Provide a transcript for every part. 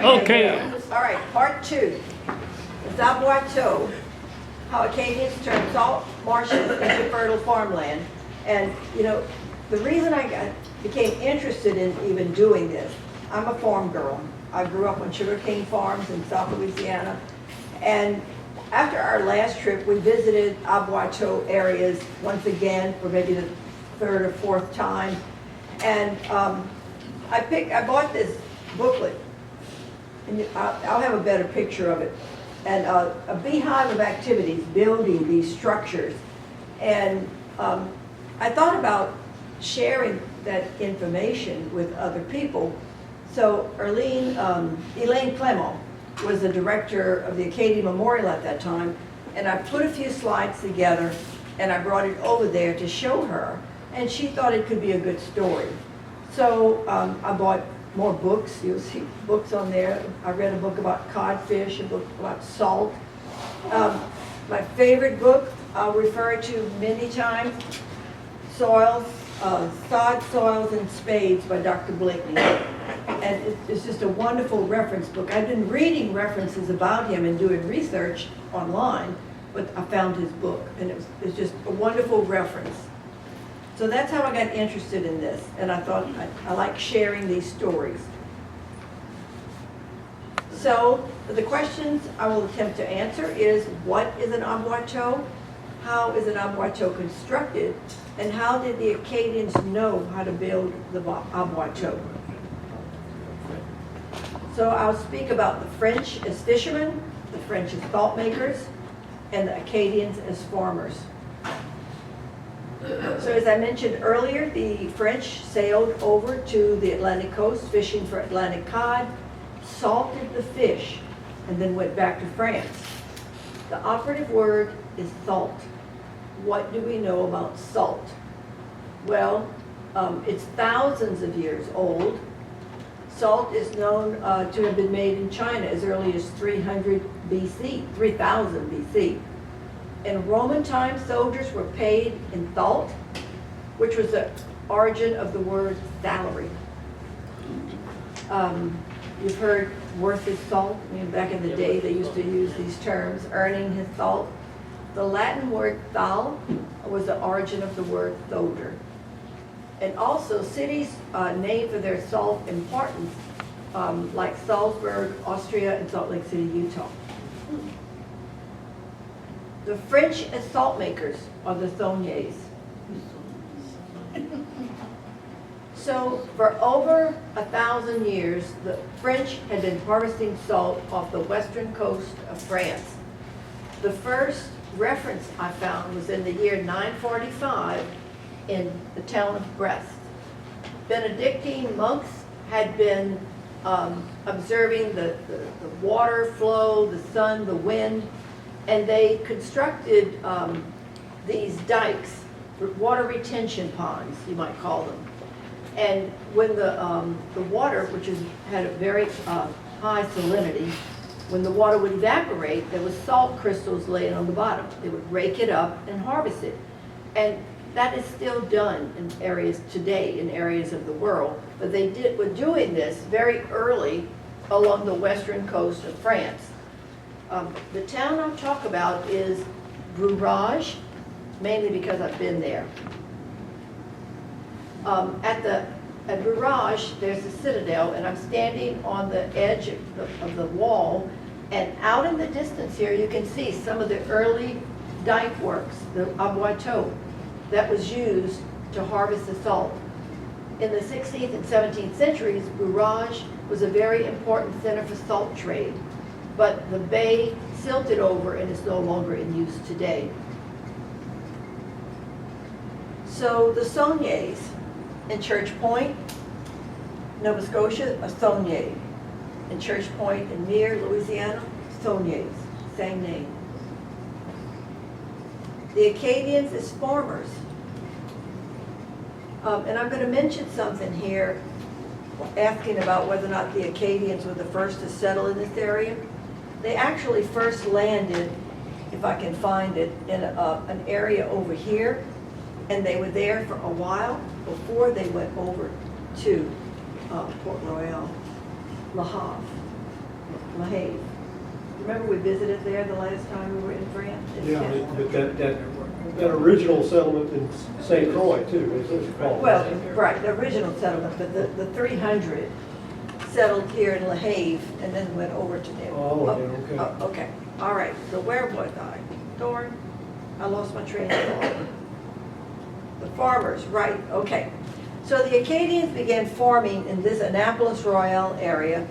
Okay. All right, part two. It's aboiteau, how Acadians turned salt marshes into fertile farmland. And, you know, the reason I became interested in even doing this, I'm a farm girl. I grew up on sugarcane farms in South Louisiana. And after our last trip, we visited aboiteau areas once again for maybe the third or fourth time. And I bought this booklet. And I'll have a better picture of it. And a beehive of activities, building these structures. And I thought about sharing that information with other people. So Elaine Clement was the director of the Acadian Memorial at that time, and I put a few slides together and I brought it over there to show her, and she thought it could be a good story. So I bought more books. You'll see books on there. I read a book about codfish, a book about salt. My favorite book I'll refer to many times, Sod, Soils, and Spades by Dr. Blakeney. And it's just a wonderful reference book. I've been reading references about him and doing research online, but I found his book, and it's just a wonderful reference. So that's how I got interested in this, and I thought I like sharing these stories. So the questions I will attempt to answer is, what is an aboiteau? How is an aboiteau constructed? And how did the Acadians know how to build the aboiteau? So I'll speak about the French as fishermen, the French as salt makers, and the Acadians as farmers. So as I mentioned earlier, the French sailed over to the Atlantic coast fishing for Atlantic cod, salted the fish, and then went back to France. The operative word is salt. What do we know about salt? Well, it's thousands of years old. Salt is known to have been made in China as early as 300 BC, 3000 BC. In Roman times, soldiers were paid in salt, which was the origin of the word salary. You've heard worth his salt. I mean, back in the day, they used to use these terms, earning his salt. The Latin word thal was the origin of the word soldier. And also cities named for their salt importance, like Salzburg, Austria, and Salt Lake City, Utah. The French as salt makers are the sauniers. So for over 1,000 years, the French had been harvesting salt off the western coast of France. The first reference I found was in the year 945 in the town of Brest. Benedictine monks had been observing the water flow, the sun, the wind, and they constructed these dikes, water retention ponds, you might call them. And when the water, which had a very high salinity, when the water would evaporate, there was salt crystals laying on the bottom. They would rake it up and harvest it. And that is still done in areas today, in areas of the world. But they were doing this very early along the western coast of France. The town I'll talk about is Breaux, mainly because I've been there. At Breaux, there's a citadel, and I'm standing on the edge of the wall, and out in the distance here you can see some of the early dike works, the aboiteau, that was used to harvest the salt. In the 16th and 17th centuries, Breaux was a very important center for salt trade, but the bay silted over and is no longer in use today. So the sauniers in Church Point, Nova Scotia, a saunier. In Church Point in Mere, Louisiana, sauniers, same name. The Acadians as farmers. And I'm going to mention something here, asking about whether or not the Acadians were the first to settle in this area. They actually first landed, if I can find it, in an area over here, and they were there for a while before they went over to Port Royal, Le Havre. La Haye. Remember we visited there the last time we were in France? Yeah, but that original settlement in St. Croix too, is what it's called. Well, right, the original settlement, but the 300 settled here in La Haye and then went over to them. Oh, yeah, okay. Okay, all right, so where was I? Darn, I lost my train of thought. The farmers, right, okay. So the Acadians began farming in this Annapolis Royale area,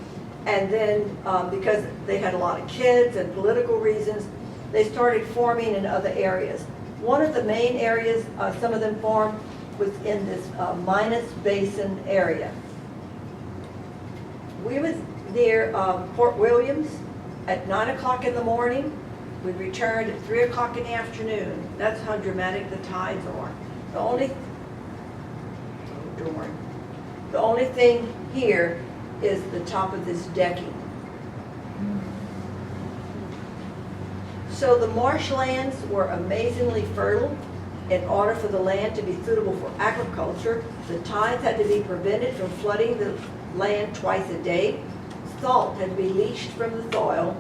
and then because they had a lot of kids and political reasons, they started farming in other areas. One of the main areas some of them farmed was in this Minas Basin area. We was near Port Williams at 9 o'clock in the morning. We returned at 3 o'clock in the afternoon. That's how dramatic the tides are. The only thing here is the top of this decking. So the marshlands were amazingly fertile. In order for the land to be suitable for agriculture, the tides had to be prevented from flooding the land twice a day. Salt had to be leached from the soil,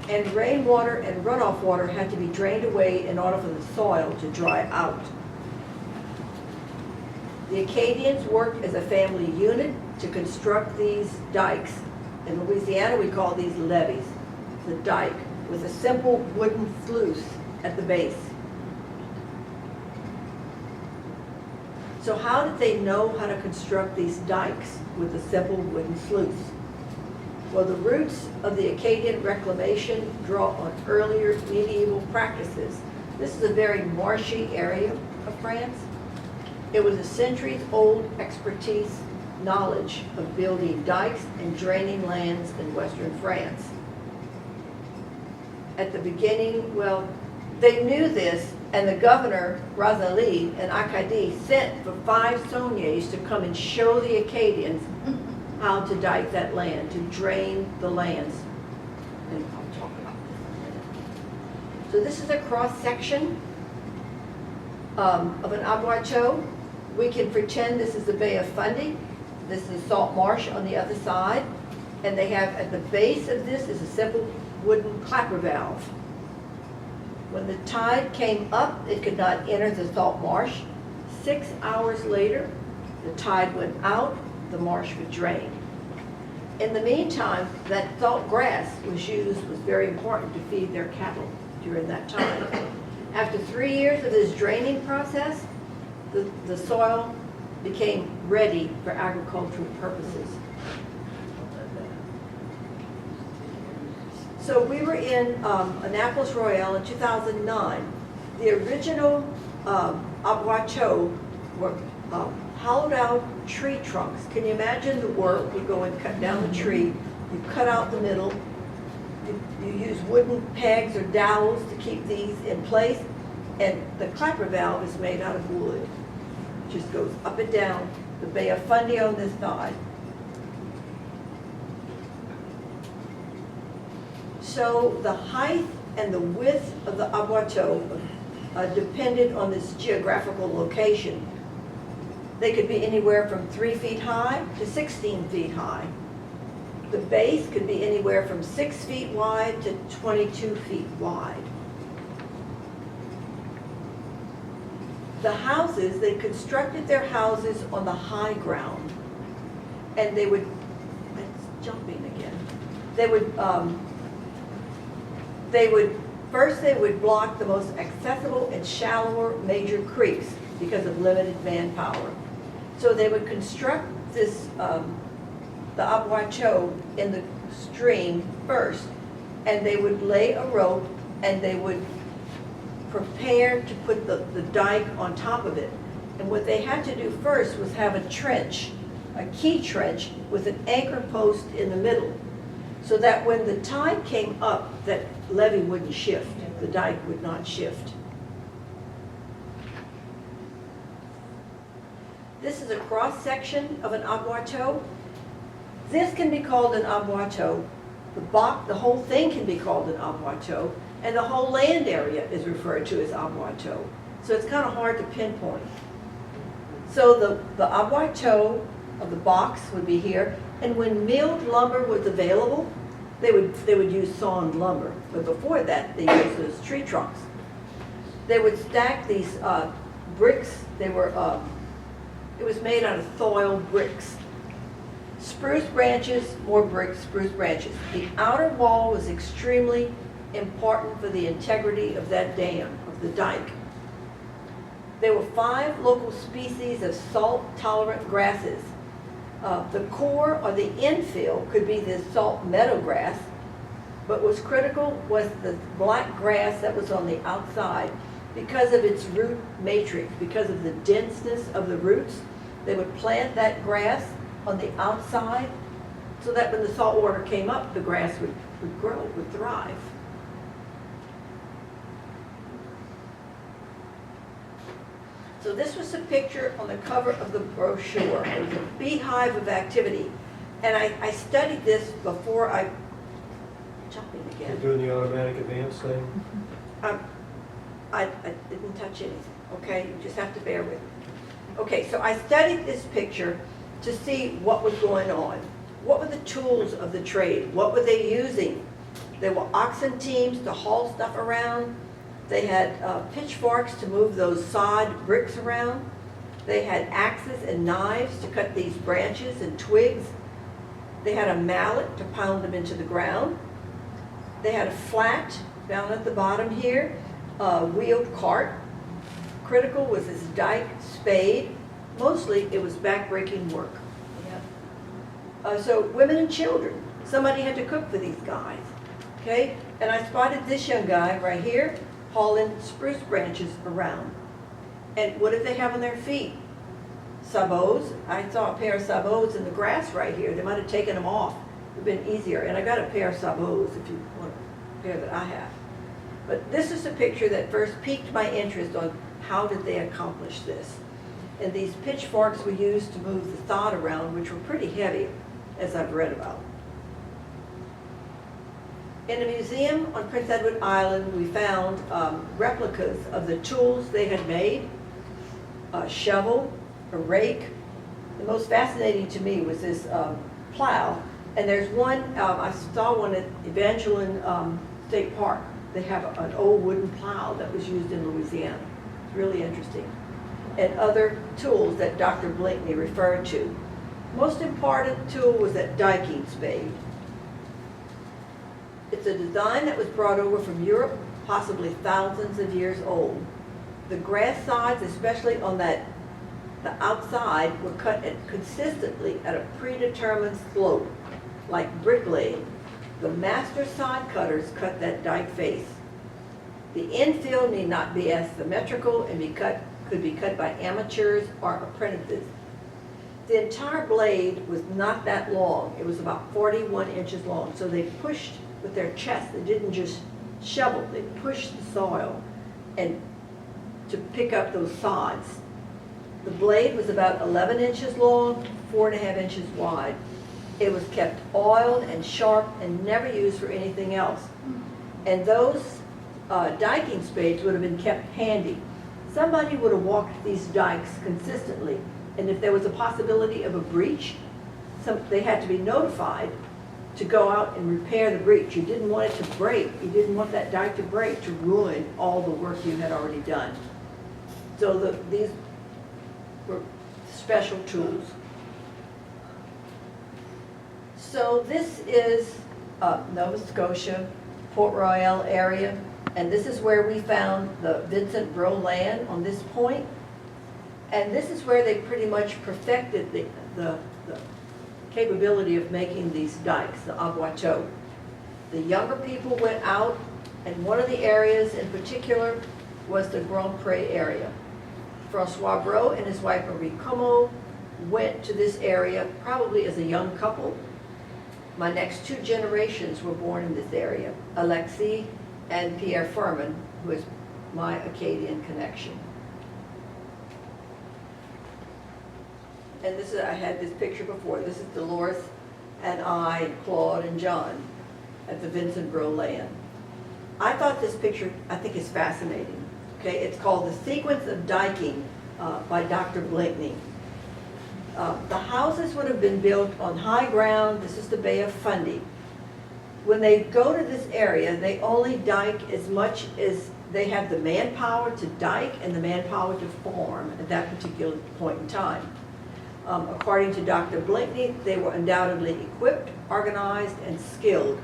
and rainwater and runoff water had to be drained away in order for the soil to dry out. The Acadians worked as a family unit to construct these dikes. In Louisiana, we call these levees. The dike with a simple wooden sluice at the base. So how did they know how to construct these dikes with a simple wooden sluice? Well, the roots of the Acadian reclamation draw on earlier medieval practices. This is a very marshy area of France. It was a centuries-old expertise, knowledge of building dikes and draining lands in western France. At the beginning, well, they knew this, and the governor, Rosalie, and Acadie sent for 5 sauniers to come and show the Acadians how to dike that land, to drain the lands. And I'll talk about this in a minute. So this is a cross-section of an aboiteau. We can pretend this is the Bay of Fundy. This is salt marsh on the other side. And they have, at the base of this is a simple wooden clapper valve. When the tide came up, it could not enter the salt marsh. 6 hours later, the tide went out, the marsh would drain. In the meantime, that salt grass was very important to feed their cattle during that time. After 3 years of this draining process, the soil became ready for agricultural purposes. So we were in Annapolis Royale in 2009. The original aboiteaux were hollowed out tree trunks. Can you imagine the work? You go and cut down the tree, you cut out the middle, you use wooden pegs or dowels to keep these in place, and the clapper valve is made out of wood. It just goes up and down the Bay of Fundy on this side. So the height and the width of the aboiteau depended on this geographical location. They could be anywhere from 3 feet high to 16 feet high. The base could be anywhere from 6 feet wide to 22 feet wide. The houses, they constructed their houses on the high ground, and they would, it's jumping again, they would block the most accessible and shallower major creeks because of limited manpower. So they would construct this, the aboiteau in the stream first, and they would lay a rope, and they would prepare to put the dike on top of it. And what they had to do first was have a trench, a key trench with an anchor post in the middle, so that when the tide came up, that levee wouldn't shift, the dike would not shift. This is a cross-section of an aboiteau. This can be called an aboiteau. The whole thing can be called an aboiteau, and the whole land area is referred to as aboiteau. So it's kind of hard to pinpoint. So the aboiteau of the box would be here, and when milled lumber was available, they would use sawn lumber, but before that, they used those tree trunks. They would stack these bricks. They were, it was made out of thoil bricks. Spruce branches, more bricks, spruce branches. The outer wall was extremely important for the integrity of that dam, of the dike. There were 5 local species of salt-tolerant grasses. The core or the infill could be the salt meadow grass, but what's critical was the black grass that was on the outside. Because of its root matrix, because of the denseness of the roots, they would plant that grass on the outside so that when the salt water came up, the grass would grow, would thrive. So this was a picture on the cover of the brochure. It was a beehive of activity. And I studied this before I, jumping You're again. doing the automatic advance thing? I didn't touch anything, okay? You just have to bear with me. Okay, so I studied this picture to see what was going on. What were the tools of the trade? What were they using? There were oxen teams to haul stuff around. They had pitchforks to move those sod bricks around. They had axes and knives to cut these branches and twigs. They had a mallet to pound them into the ground. They had a flat down at the bottom here, a wheeled cart. Critical was this dike, spade. Mostly it was back-breaking work. So women and children, somebody had to cook for these guys, okay? And I spotted this young guy right here hauling spruce branches around. And what did they have on their feet? Sabots. I saw a pair of sabots in the grass right here. They might have taken them off. It would have been easier. And I got a pair of sabots if you want a pair that I have. But this is a picture that first piqued my interest on how did they accomplish this. And these pitchforks were used to move the sod around, which were pretty heavy, as I've read about. In a museum on Prince Edward Island, we found replicas of the tools they had made, a shovel, a rake. The most fascinating to me was this plow. And there's one, I saw one at Evangeline State Park. They have an old wooden plow that was used in Louisiana. It's really interesting. And other tools that Dr. Blakeney referred to. Most important tool was that diking spade. It's a design that was brought over from Europe, possibly thousands of years old. The grass sides, especially on the outside, were cut consistently at a predetermined slope, like bricklaying. The master side cutters cut that dike face. The infill need not be as symmetrical and could be cut by amateurs or apprentices. The entire blade was not that long. It was about 41 inches long. So they pushed with their chest. They didn't just shovel. They pushed the soil and to pick up those sods. The blade was about 11 inches long, 4.5 inches wide. It was kept oiled and sharp and never used for anything else. And those diking spades would have been kept handy. Somebody would have walked these dikes consistently, and if there was a possibility of a breach, they had to be notified to go out and repair the breach. You didn't want it to break. You didn't want that dike to break to ruin all the work you had already done. So these were special tools. So this is Nova Scotia, Port Royal area, and this is where we found the Vincent Breaux land on this point. And this is where they pretty much perfected the capability of making these dikes, the aboiteau. The younger people went out, and one of the areas in particular was the Grand Pré area. Francois Breaux and his wife Marie Como went to this area probably as a young couple. My next 2 generations were born in this area, Alexis and Pierre Furman, who is my Acadian connection. And this is, I had this picture before. This is Dolores and I, Claude and John at the Vincent Breaux land. I thought this picture, I think, is fascinating. Okay, it's called The Sequence of Diking by Dr. Blakeney. The houses would have been built on high ground. This is the Bay of Fundy. when they go to this area, they only dike as much as they have the manpower to dike and the manpower to farm at that particular point in time. According to Dr. Blinkney, they were undoubtedly equipped, organized, and skilled.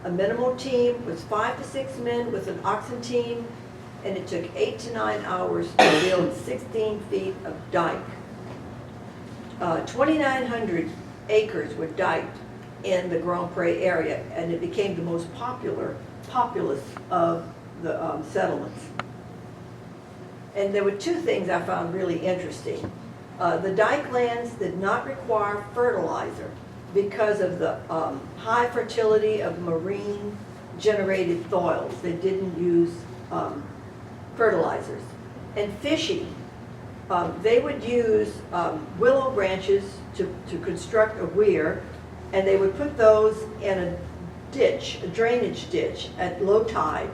A minimal team was 5 to 6 men with an oxen team, and it took 8 to 9 hours to build 16 feet of dike. 2,900 acres were diked in the Grand Pré area, and it became the most populous of the settlements. And there were two things I found really interesting. The dike lands did not require fertilizer because of the high fertility of marine generated soils. They didn't use fertilizers. And fishing, they would use willow branches to construct a weir, and they would put those in a ditch, a drainage ditch at low tide.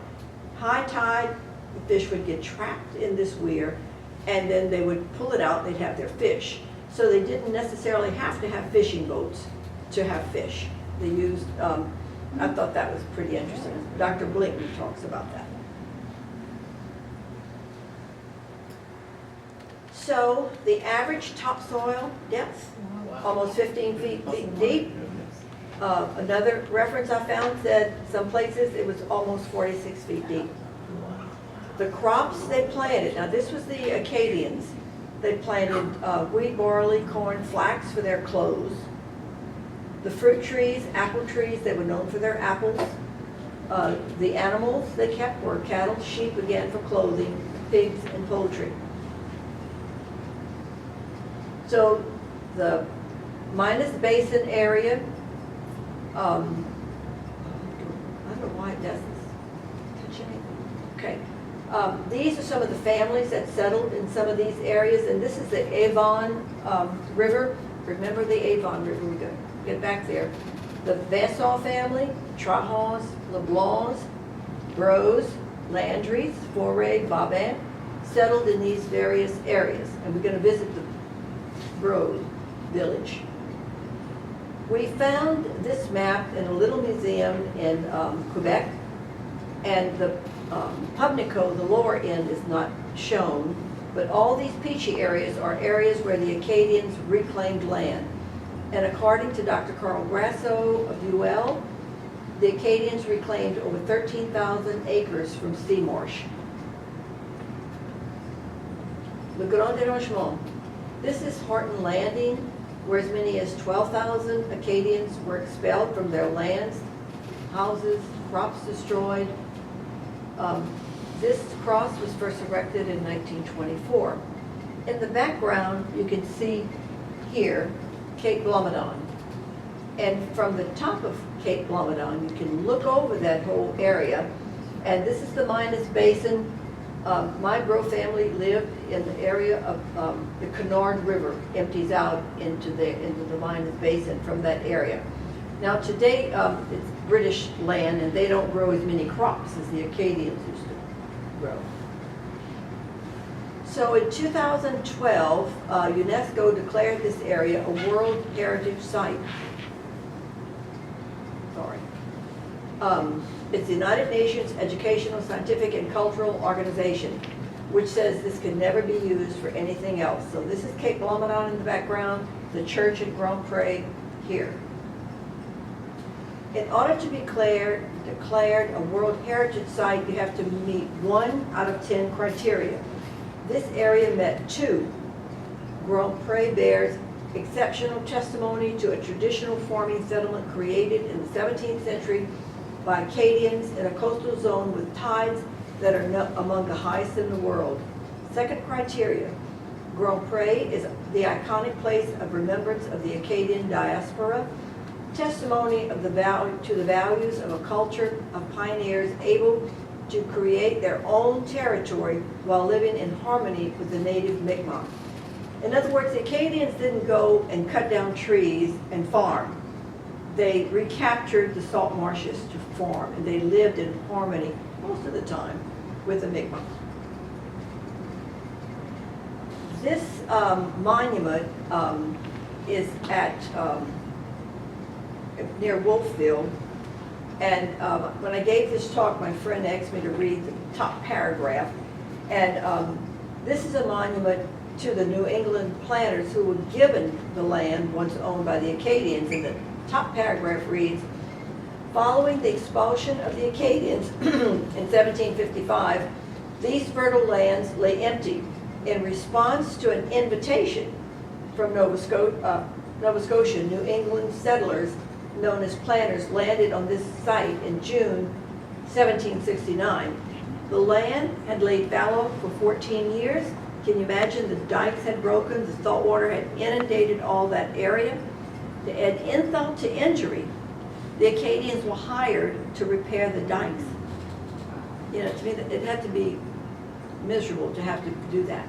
High tide, the fish would get trapped in this weir, and then they would pull it out, they'd have their fish. So they didn't necessarily have to have fishing boats to have fish. They used, I thought that was pretty interesting. Dr. Blinkney talks about that. So the average topsoil depth, almost 15 feet deep. Another reference I found said some places it was almost 46 feet deep. The crops they planted, now this was the Acadians. They planted wheat, barley, corn, flax for their clothes. The fruit trees, apple trees, they were known for their apples. The animals they kept were cattle, sheep again for clothing, pigs, and poultry. So the Minas Basin area, I don't know why it doesn't touch anything. Okay. These are some of the families that settled in some of these areas, and this is the Avon River. Remember the Avon River, we're going to get back there. The Vassal family, Trahans, LeBlancs, Breaux, Landrys, Foray, Babin, settled in these various areas, and we're going to visit the Breaux village. We found this map in a little museum in Quebec, and the Pubnico, the lower end, is not shown, but all these peachy areas are areas where the Acadians reclaimed land. And according to Dr. Carl Grasso of UL, the Acadians reclaimed over 13,000 acres from sea marsh. Le Grand Dérangement. This is Horton Landing, where as many as 12,000 Acadians were expelled from their lands, houses, crops destroyed. This cross was first erected in 1924. In the background, you can see here Cape Blomidon. And from the top of Cape Blomidon, you can look over that whole area. And this is the Minas Basin. My Breaux family lived in the area of the Canard River, empties out into the Minas Basin from that area. Now today, it's British land, and they don't grow as many crops as the Acadians used to grow. So in 2012, UNESCO declared this area a World Heritage Site. Sorry. It's the United Nations Educational, Scientific, and Cultural Organization, which says this can never be used for anything else. So this is Cape Blomidon in the background, the church at Grand Pré here. In order to be declared a World Heritage Site, you have to meet 1 out of 10 criteria. This area met 2. Grand Pré bears exceptional testimony to a traditional farming settlement created in the 17th century by Acadians in a coastal zone with tides that are among the highest in the world. Second criteria, Grand Pré is the iconic place of remembrance of the Acadian diaspora, testimony of the values of a culture of pioneers able to create their own territory while living in harmony with the native Mi'kmaq. In other words, the Acadians didn't go and cut down trees and farm. They recaptured the salt marshes to farm, and they lived in harmony most of the time with the Mi'kmaq. This monument is at near Wolfville, And when I gave this talk, my friend asked me to read the top paragraph. And this is a monument to the New England planters who were given the land once owned by the Acadians. And the top paragraph reads, following the expulsion of the Acadians in 1755, these fertile lands lay empty in response to an invitation from Nova Scotia, New England settlers known as planters landed on this site in June 1769. The land had laid fallow for 14 years. Can you imagine? The dikes had broken, the salt water had inundated all that area. To add insult to injury, the Acadians were hired to repair the dikes. You know, to me, it had to be miserable to have to do that.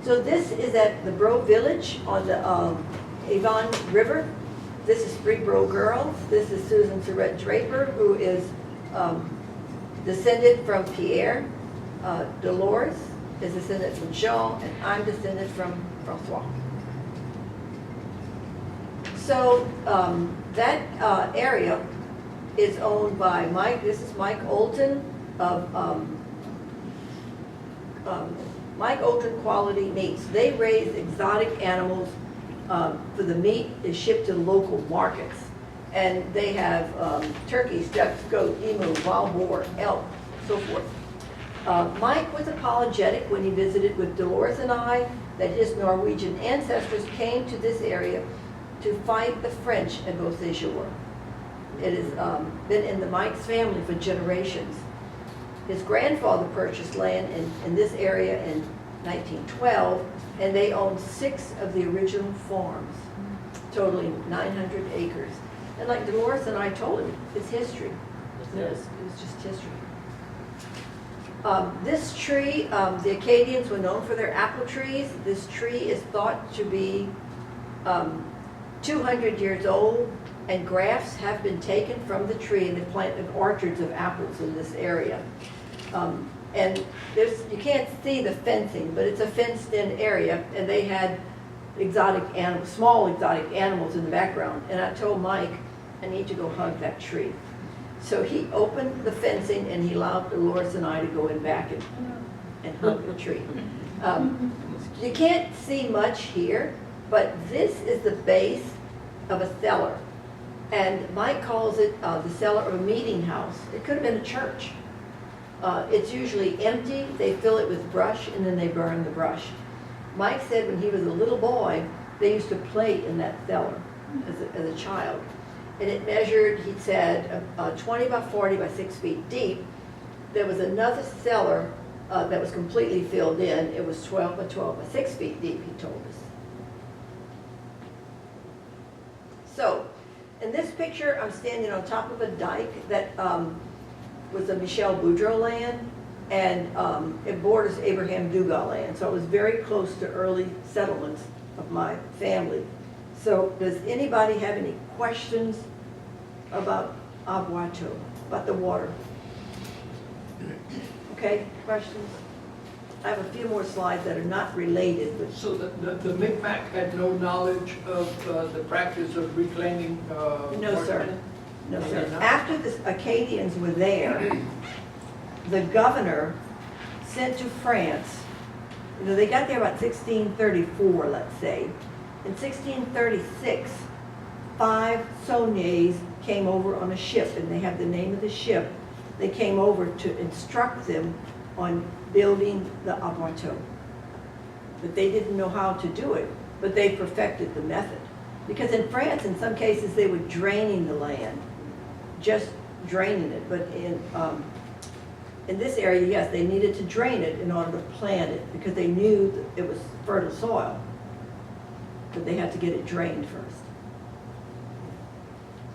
So this is at the Breaux village on the Avon River. This is 3 Breaux girls. This is Susan Surratt Draper, who is descended from Pierre. Dolores is descended from Jean, and I'm descended from Francois. So that area is owned by Mike. This is Mike Olton of Mike Olton Quality Meats. They raise exotic animals for the meat is shipped to local markets. And they have turkeys, ducks, goat, emu, wild boar, elk, so forth. Mike was apologetic when he visited with Dolores and I that his Norwegian ancestors came to this area to fight the French at Beauséjour. It has been in the Mike's family for generations. His grandfather purchased land in this area in 1912, and they owned 6 of the original farms, totaling 900 acres. And like Dolores and I told him, it's history. It's just history. This tree, the Acadians were known for their apple trees. This tree is thought to be 200 years old, and grafts have been taken from the tree, and they planted orchards of apples in this area. And you can't see the fencing, but it's a fenced-in area, and they had exotic animals, small exotic animals in the background. And I told Mike, I need to go hug that tree. So he opened the fencing, and he allowed Dolores and I to go in back and hug the tree. You can't see much here, but this is the base of a cellar. And Mike calls it the cellar of a meeting house. It could have been a church. It's usually empty. They fill it with brush, and then they burn the brush. Mike said when he was a little boy, they used to play in that cellar as a child. And it measured, he said, 20 by 40 by 6 feet deep. There was another cellar that was completely filled in. It was 12 by 12 by 6 feet deep, he told us. So, in this picture, I'm standing on top of a dike that was a Michel Boudreau land, and it borders Abraham Dugas land. So it was very close to early settlements of my family. So does anybody have any questions about aboiteau, about the water? Okay, questions? I have a few more slides that are not related. But So the Micmac had no knowledge of the practice of reclaiming no, sir. parkland? No, They sir. did not? After the Acadians were there, the governor sent to France, you know, they got there about 1634, let's say. In 1636, 5 sauniers came over on a ship, and they have the name of the ship. They came over to instruct them on building the aboiteau. But they didn't know how to do it, but they perfected the method. Because in France, in some cases, they were draining the land, just draining it. But in this area, yes, they needed to drain it in order to plant it, because they knew that it was fertile soil. But they had to get it drained first.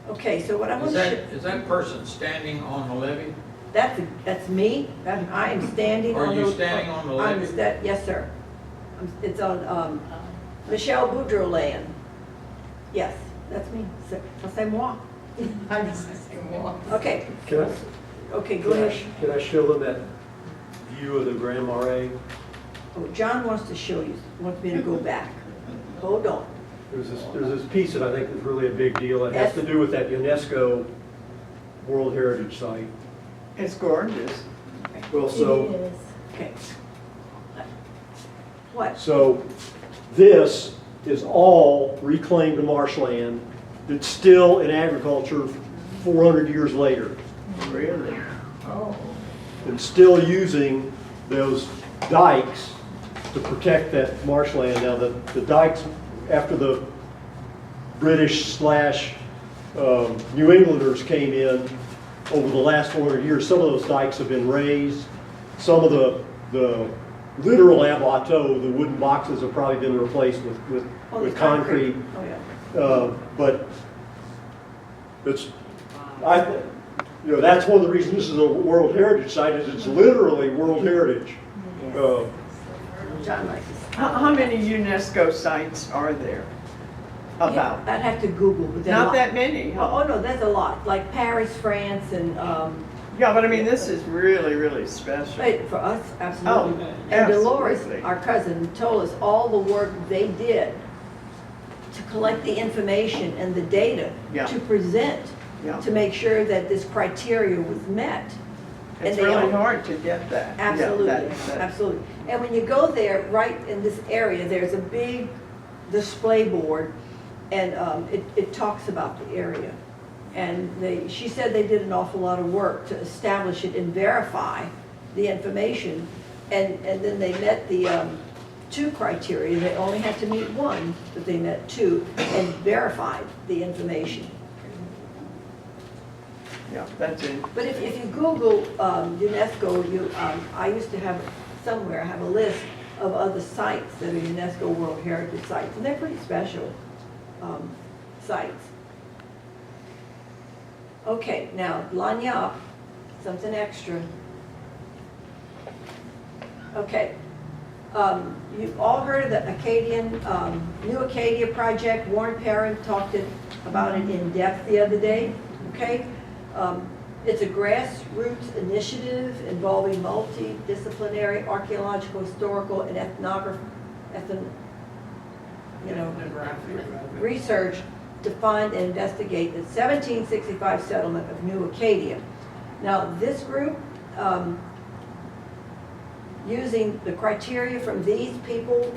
Okay, so what I'm going to show... Is that person standing on the levee? That's me. I am standing on the... Are you standing on the levee? Yes, sir. It's on Michel Boudreau land. Yes, that's me. C'est moi. Okay. Okay, go ahead. Can I show them that view of the Grand Marais? Oh, John wants to show you, wants me to go back. Hold on. There's this piece that I think is really a big deal. It has to do with that UNESCO World Heritage Site. It's gorgeous. Well, so, Okay. What? so this is all reclaimed marshland that's still in agriculture 400 years later. Really? Oh. And still using those dikes to protect that marshland. Now, the dikes, after the British slash New Englanders came in over the last 400 years, some of those dikes have been raised. Some of the literal aboiteau, the wooden boxes, have probably been replaced with concrete. Oh, yeah. But it's, that's one of the reasons this is a World Heritage Site, is it's literally World Heritage. John likes this. How many UNESCO sites are there? About? I'd have to Google, but there's a Not lot. that many, huh? Oh, no, there's a lot, like Paris, France, and, Yeah, but I mean, this is really, really special. right, for us, absolutely. Oh, And Dolores, absolutely. our cousin, told us all the work they did to collect the information and the data Yeah. to present, Yeah. to make sure that this criteria was met. It's and they really all- hard to get that. Yeah, Absolutely, that- absolutely. And when you go there, right in this area, there's a big display board, and it talks about the area. And she said they did an awful lot of work to establish it and verify the information. And then they met the 2 criteria. They only had to meet 1, but they met 2 and verified the information. Yeah, that's it. But if you Google UNESCO, I used to have somewhere, have a list of other sites that are UNESCO World Heritage Sites, and they're pretty special sites. Okay, now, Lagniappe, something extra. Okay. You've all heard of the Acadian, New Acadia Project. Warren Perrin talked about it in depth the other day, okay? It's a grassroots initiative involving multidisciplinary archaeological, historical, and research to find and investigate the 1765 settlement of New Acadia. Now, this group, using the criteria from these people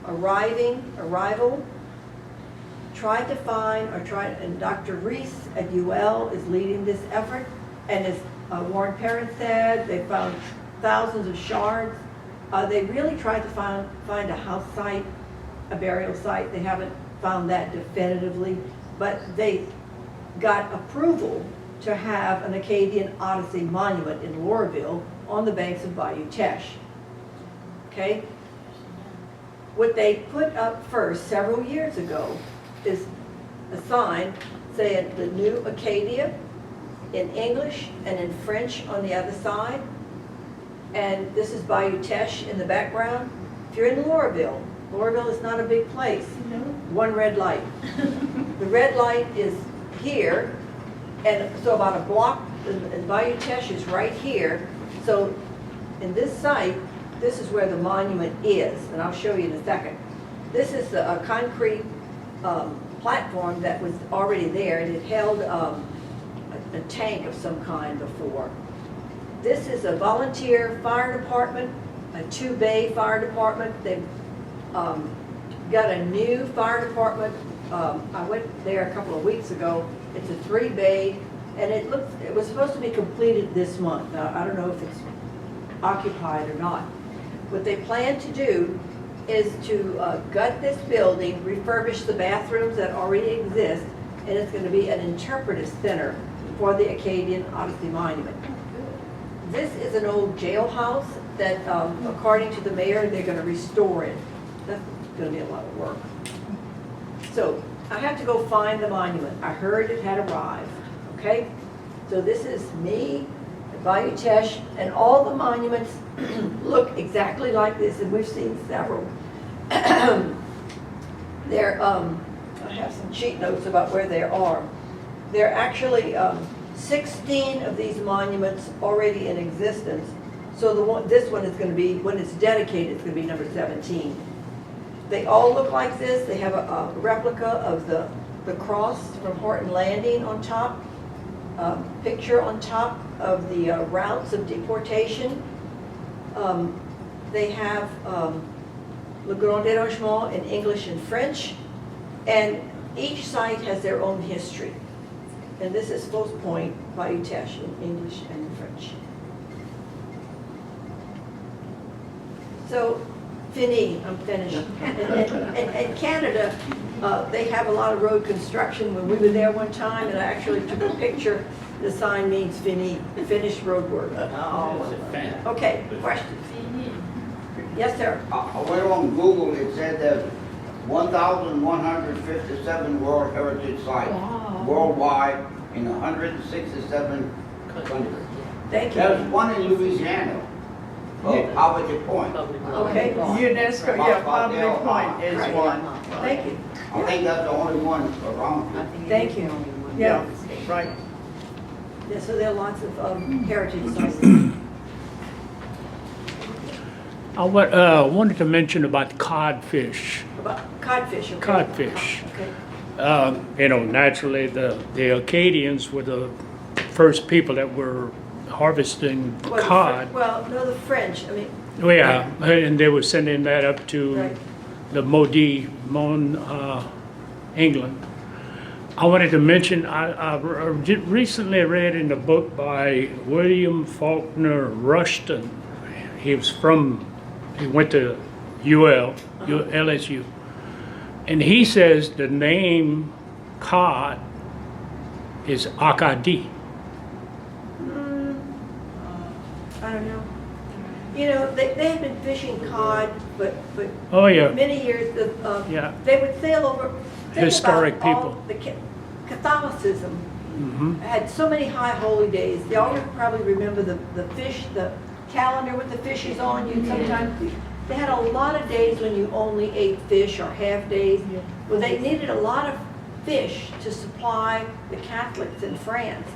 arrival, tried to find, and Dr. Reese at UL is leading this effort, and as Warren Perrin said, they found thousands of shards. They really tried to find a house site, a burial site. They haven't found that definitively, but they got approval to have an Acadian Odyssey monument in Loreauville on the banks of Bayou Teche. Okay? What they put up first several years ago is a sign saying the New Acadia in English and in French on the other side. And this is Bayou Teche in the background. If you're in Loreauville, Loreauville is not a big place. One red light. The red light is here, and so about a block, and Bayou Teche is right here. So in this site, this is where the monument is, and I'll show you in a second. This is a concrete platform that was already there, and it held a tank of some kind before. This is a volunteer fire department, a 2-bay fire department. They've got a new fire department. I went there a couple of weeks ago. It's a 3-bay, and it was supposed to be completed this month. Now, I don't know if it's occupied or not. What they plan to do is to gut this building, refurbish the bathrooms that already exist, and it's going to be an interpretive center for the Acadian Odyssey Monument. This is an old jailhouse that, according to the mayor, they're going to restore it. That's going to be a lot of work. So I have to go find the monument. I heard it had arrived, okay? So this is me, Bayou Teche, and all the monuments look exactly like this, and we've seen several. There, I have some cheat notes about where they are. There are actually 16 of these monuments already in existence. So this one is going to be, when it's dedicated, it's going to be number 17. They all look like this. They have a replica of the cross from Horton Landing on top, picture on top of the routes of deportation. They have Le Grand Dérangement in English and French, and each site has their own history. And this is Fausse Point, Bayou-Teche in English and French. So, fini, I'm finished. In Canada, they have a lot of road construction. When we were there one time, and I actually took a picture, the sign means fini, finished road work. Okay, questions? Yes, sir. I went on Google, it said that 1,157 World Heritage Sites worldwide in 167 countries. Thank you. There's one in Louisiana, Aboiteau Point. Okay, UNESCO, yeah, Public Point is Right. one. thank you. I think that's the only one around here. Thank you. Yeah, right. Yeah, so there are lots of heritage sites. I wanted to mention about codfish. About codfish, okay? Codfish. Okay. Naturally, the Acadians were the first people that were harvesting Well, the cod. Well, no, the French, I mean, Oh, yeah, and they were sending that up to right. the Maudit, England. I wanted to mention, I recently read in a book by William Faulkner Rushton. He went to LSU. And he says the name cod is Acadie. I don't know. You know, they had been fishing cod, but Oh, yeah. many years, Yeah. they would sail over. think Historic about all people. The Catholicism Mm-hmm. had so many high holy days. Y'all probably remember the fish, the calendar with the fishes on you sometimes. They had a lot of days when you only ate fish or half days. Well, they needed a lot of fish to supply the Catholics in France.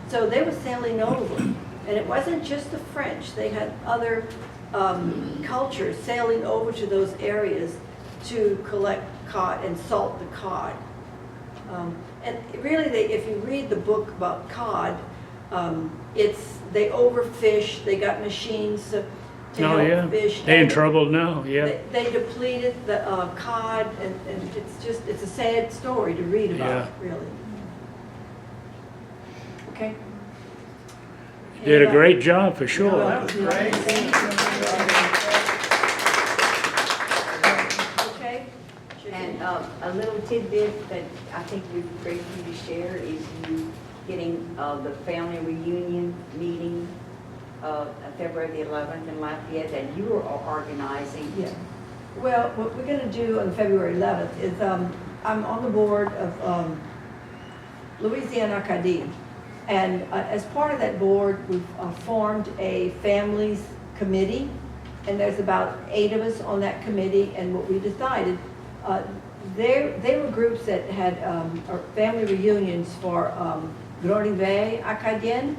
So they were sailing over. And it wasn't just the French. They had other cultures sailing over to those areas to collect cod and salt the cod. And really, if you read the book about cod, they overfish. They got machines to Oh, help yeah. fish. They're in And trouble now, yeah. They depleted the cod, and it's a sad story to read about, Yeah. really. Okay. Did a great job, for sure. That was great. Okay. And a little tidbit that I think would be great for you to share is you getting the family reunion meeting February the 11th in Lafayette that you are organizing. Yeah. Well, what we're going to do on February 11th is I'm on the board of Louisiana Acadian. And as part of that board, we've formed a families committee. And there's about 8 of us on that committee. And what we decided, they were groups that had family reunions for Grandivay Acadian,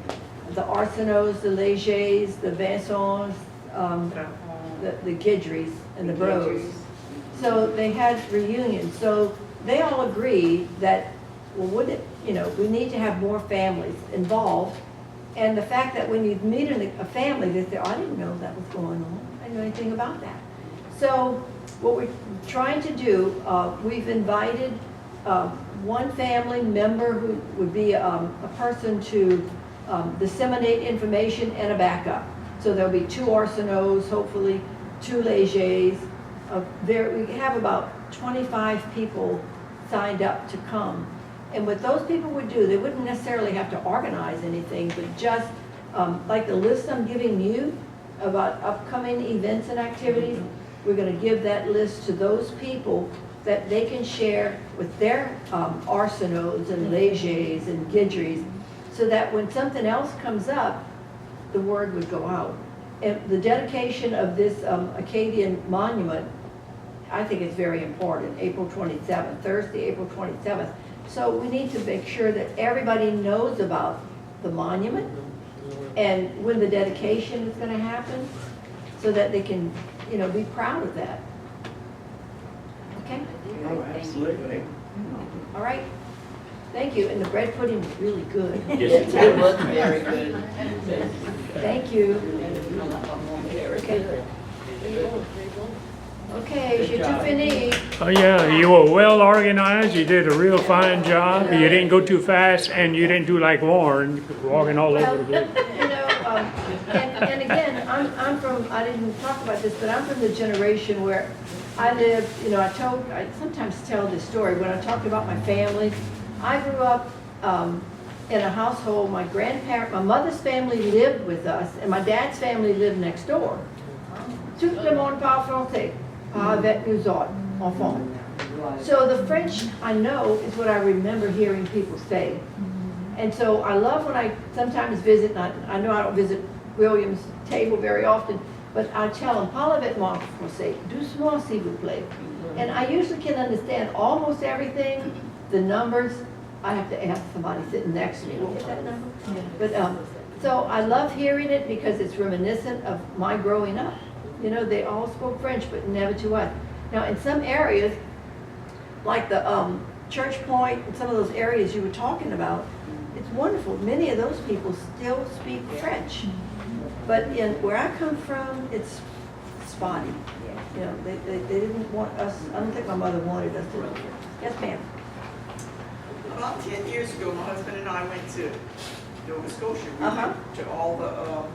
the Arsenaults, the Légers, the Vincents, the Guidries, and the Breaux. So they had reunions. So they all agreed that, well, wouldn't it, we need to have more families involved. And the fact that when you meet a family, they say, I didn't know that was going on. I didn't know anything about that. So what we're trying to do, we've invited one family member who would be a person to disseminate information and a backup. So there'll be 2 Arsenaults, hopefully 2 Légers. We have about 25 people signed up to come. And what those people would do, they wouldn't necessarily have to organize anything, but just like the list I'm giving you about upcoming events and activities, we're going to give that list to those people that they can share with their Arsenaults and Légers and Guidries, so that when something else comes up, the word would go out. And the dedication of this Acadian monument, I think is very important, April 27th, Thursday, April 27th. So we need to make sure that everybody knows about the monument and when the dedication is going to happen, so that they can, be proud of that. Okay? Oh, absolutely. All right. Thank you. And the bread pudding was really good. Yes, it was very good. Thank you. Okay. Okay, je te finis. Oh, yeah, you were well organized, you did a real fine job, you didn't go too fast, and you didn't do like Warren, walking all over the place. You know, and again, I'm from, I didn't talk about this, but I'm from the generation where I lived, you know, I sometimes tell this story when I talk about my family. I grew up in a household, my mother's family lived with us, and my dad's family lived next door. Tout le monde parle français, avec nous autres, enfants. So the French I know is what I remember hearing people say. And so I love when I sometimes visit, and I know I don't visit William's table very often, but I tell them, parlez avec moi français, doucement s'il vous plaît. And I usually can understand almost everything, the numbers. I have to ask somebody sitting next to me, what was that number? But, so I love hearing it because it's reminiscent of my growing up. You know, they all spoke French, but never to us. Now, in some areas, like the Church Point and some of those areas you were talking about, it's wonderful. Many of those people still speak French. But in where I come from, it's spotty. You know, they didn't want us, I don't think my mother wanted us to. Yes, ma'am. About 10 years ago, my husband and I went to Nova Scotia. We Uh-huh. went to all the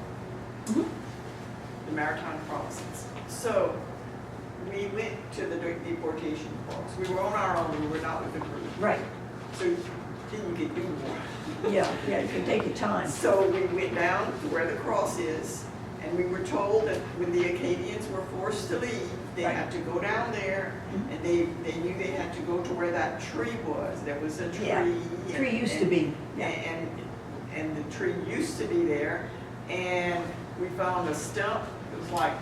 maritime provinces. So we went to the deportation parks. We were on our own, we were not with a group. Right. So then you could do more. Yeah, you can take your time. So we went down to where the cross is, and we were told that when the Acadians were forced to leave, they Right. had to go down there, and they knew they had to go to where that tree was. There was a tree. Yeah, tree used to be. Yeah. And the tree used to be there, and we found a stump. It was like,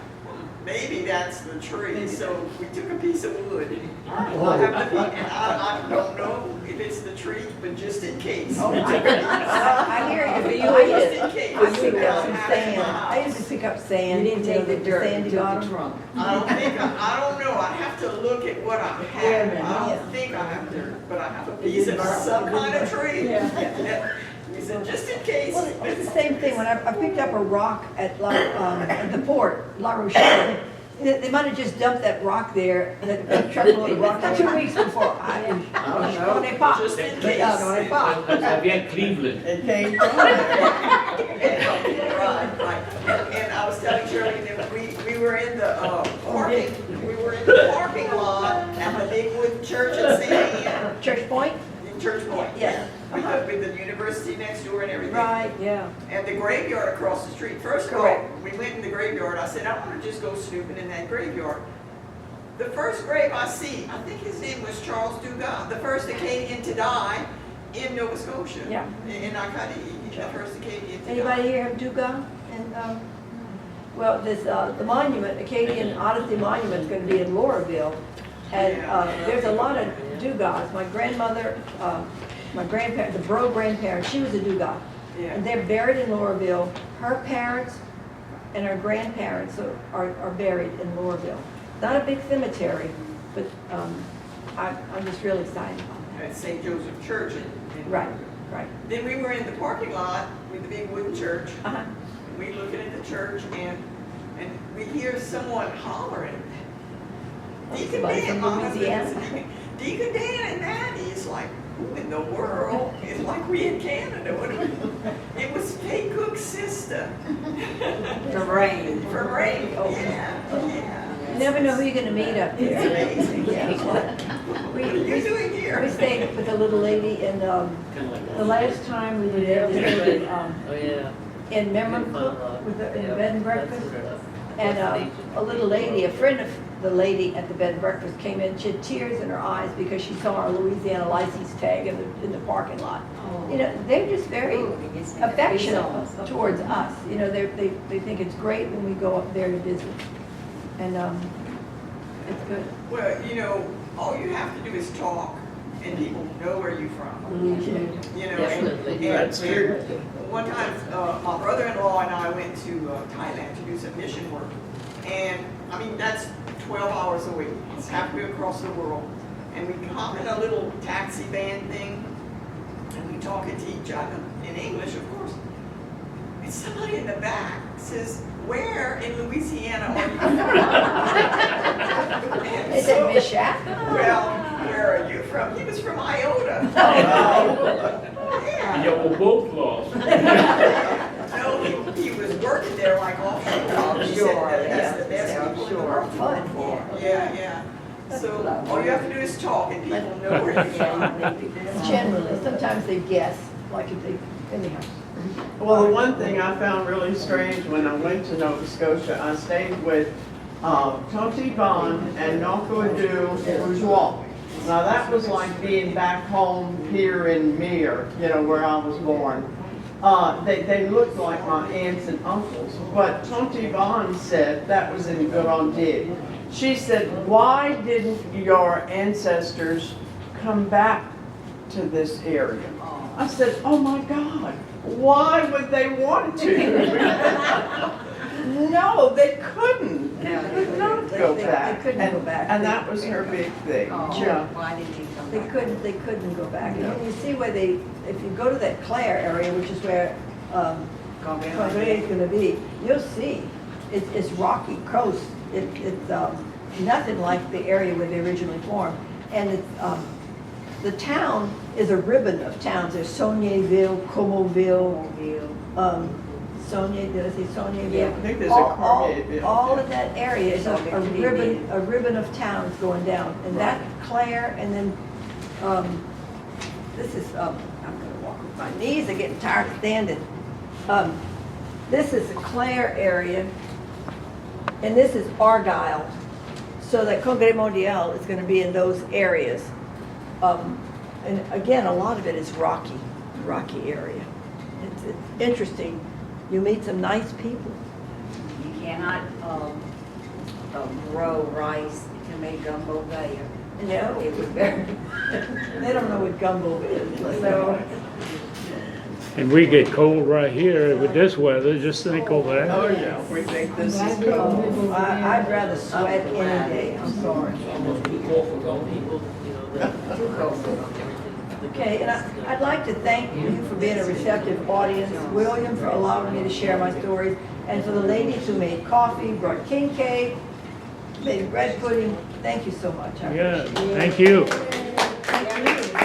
maybe that's the tree. So we took a piece of wood. I don't know if it's the tree, but just in case. Oh, I hear you, but you Just did. in case. I picked up some sand. I used to pick up sand. You didn't take the dirt, sandy you took the bottom. trunk. I don't know, I have to look at what I have. I don't think I have to, but I have a piece of some kind of tree. We said, just in case. Well, it's the same thing, when I picked up a rock at at the port, La Rochelle, they might have just dumped that rock there, that truckload of rock, 2 weeks before. When they pop. Just in When case. they pop. Ça vient de Cleveland. It came from there. Right. And I was telling Shirley that we were in the parking lot at the big wooden church in St. Anne, Church Point? in Church Point. Yes. With the university next door and everything. Right, yeah. And the graveyard across the street. First of all, Correct. we went in the graveyard. I said, I want to just go snooping in that graveyard. The first grave I see, I think his name was Charles Dugas, the first Acadian to die in Nova Scotia. Yeah. In Acadian, the first Acadian to Anybody die. here have Dugas? And, well, this, the monument, Acadian Odyssey Monument is going to be in Laurelville. And there's a lot of Dugas. My grandmother, my grandparents, the Breaux grandparents, she was a Dugas. Yeah. And they're buried in Laurelville. Her parents and her grandparents are buried in Laurelville. Not a big cemetery, but I'm just really excited about At St. Joseph Church. in- that. Right. Then we were in the parking lot with the big wooden church. Uh-huh. And we looking at the church and we hear someone hollering. Deacon Somebody Dan, from my husband Louisiana. is a Deacon Dan and Maddie. It's like, who in the world? It's like we in Canada. It was Kay Cook's sister. From Rayne. From Rayne. Oh. Yeah. You never know who you're going to meet up there. It's amazing. Yeah. What are you doing We here? stayed with a little lady, and the last time we were there, we stayed Oh, yeah. in Memon Cook with the in the bed and breakfast. And a little lady, a friend of the lady at the bed and breakfast came in, she had tears in her eyes because she saw our Louisiana license tag in the parking lot. You know, they're just very affectionate towards us. You know, they think it's great when we go up there to visit. And it's good. Well, you know, all you have to do is talk and people know where you're from. You know, Definitely. That's true. One time, my brother-in-law and I went to Thailand to do some mission work, And, I mean, that's 12 hours a week. It's halfway across the world. And we hop in a little taxi van thing, and we talking to each other in English, of course. And somebody in the back says, "Where in Louisiana are you Is it Michelle? from?" Well, where are you from? He was from Iota. Yeah. You were both lost. No, he was working there like offshore. He said that that's the best people in the world to work for. Yeah. So all you have to do is talk and people know where you're from. Generally, sometimes they guess, like if they, anyhow. Well, the one thing I found really strange when I went to Nova Scotia, I stayed with Tonty Bon and Noncoadou Bourgeois. Now that was like being back home here in Mere, you know, where I was born. They looked like my aunts and uncles, but Tonty Bon said, that was in Garandier. She said, "Why didn't your ancestors come back to this area?" I said, "Oh my God, why would they want to?" No, they couldn't. They could not go back. They couldn't go back. And that was her big thing. Yeah. Why didn't you come back? They couldn't go back. And you see where they, if you go to that Clare area, which is where Cambrai is gonna be, you'll see, it's rocky coast. It's nothing like the area where they originally formed. And it's, the town is a ribbon of towns. There's Saunierville, Comeauville, did I say Saunierville? Yeah, I think there's a Cormierville, All yeah. of that area is a ribbon of towns going down. And that Clare, and then, this is, I'm gonna walk with my knees, are getting tired of standing. This is the Clare area, and this is Argyle. So that Congrès Mondial is gonna be in those areas. And again, a lot of it is rocky area. It's interesting. You meet some nice people. You cannot grow rice to make gumbo there. No. It would very. They don't know what gumbo is. So, And we get cold right here with this weather, just think over that. Oh, yeah, we think this is cool. I'd rather sweat any day, I'm sorry. Too cold for grown people, you know, Too cold for everything. Okay, and I'd like to thank you for being a receptive audience, William for allowing me to share my stories, and for the ladies who made coffee, brought king cake, made bread pudding. Thank you so much. I Yeah, appreciate it. thank you. Thank you.